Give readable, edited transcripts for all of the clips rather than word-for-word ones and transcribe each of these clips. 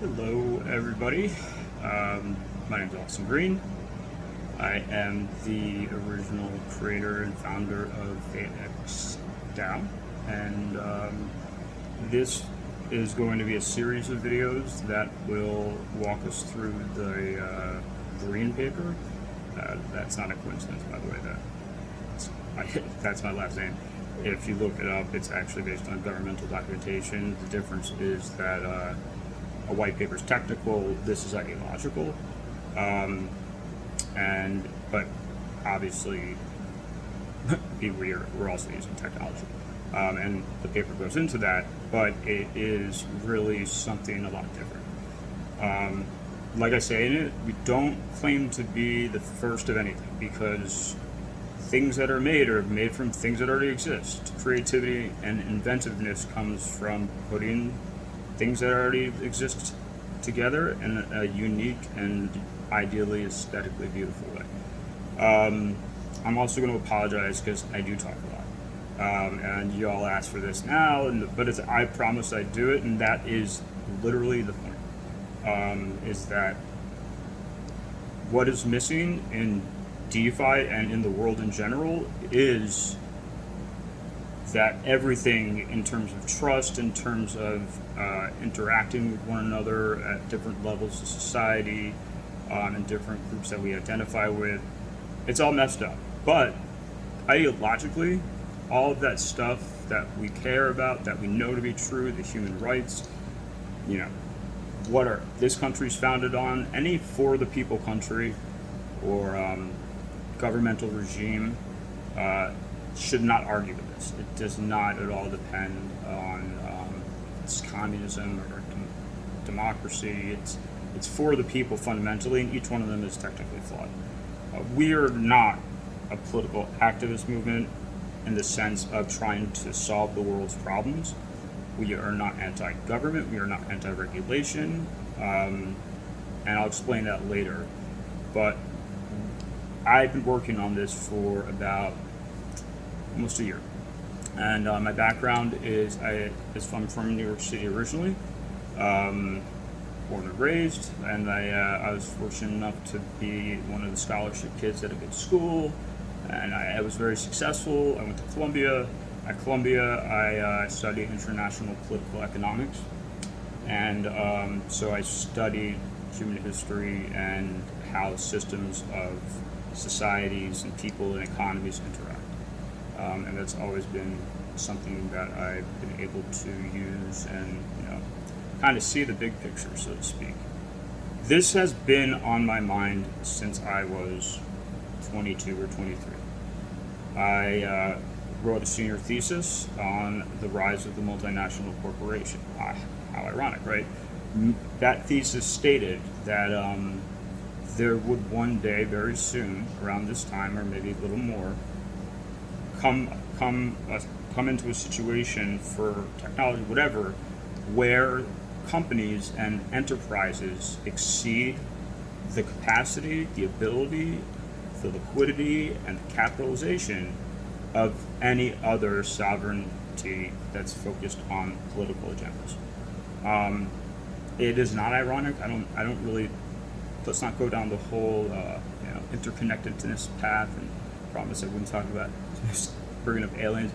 Hello, everybody. My name is Austin Green. I am the original creator and founder of FATExDAO, and this is going to be a series of videos that will walk us through the green paper. That's not a coincidence, by the way. That's my last name. If you look it up, it's actually based on governmental documentation. The difference is that a white paper is technical, this is ideological, but obviously we're also using technology, and the paper goes into that, but it is really something a lot different. Like I say in it, we don't claim to be the first of anything, because things that are made from things that already exist. Creativity and inventiveness comes from putting things that already exist together in a unique and ideally aesthetically beautiful way. I'm also going to apologize because I do talk a lot, and you all ask for this now, but I promise I do it, and that is literally the point. Is that what is missing in DeFi and in the world in general is that everything in terms of trust, in terms of interacting with one another at different levels of society, and different groups that we identify with, it's all messed up. But ideologically, all of that stuff that we care about, that we know to be true, the human rights, what are this country's founded on, any for the people country or governmental regime should not argue with this. It does not at all depend on it's communism or democracy. It's for the people fundamentally, and each one of them is technically flawed. We are not a political activist movement in the sense of trying to solve the world's problems. We are not anti-government. We are not anti-regulation, and I'll explain that later. But I've been working on this for about almost a year, and my background is I'm from New York City originally, born and raised, and I was fortunate enough to be one of the scholarship kids at a good school, and I was very successful. I went to Columbia. At Columbia, I studied international political economics, and so I studied human history and how systems of societies and people and economies interact. And that's always been something that I've been able to use and kind of see the big picture, so to speak. This has been on my mind since I was 22 or 23. I wrote a senior thesis on the rise of the multinational corporation. How ironic, right? That thesis stated that there would one day, very soon, around this time or maybe a little more, come into a situation for technology, whatever, where companies and enterprises exceed the capacity, the ability, the liquidity, and the capitalization of any other sovereignty that's focused on political agendas. It is not ironic. I don't really. Let's not go down the whole interconnectedness path and promise I wouldn't talk about bringing up aliens.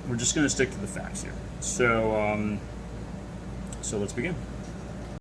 We're just going to stick to the facts here. So let's begin.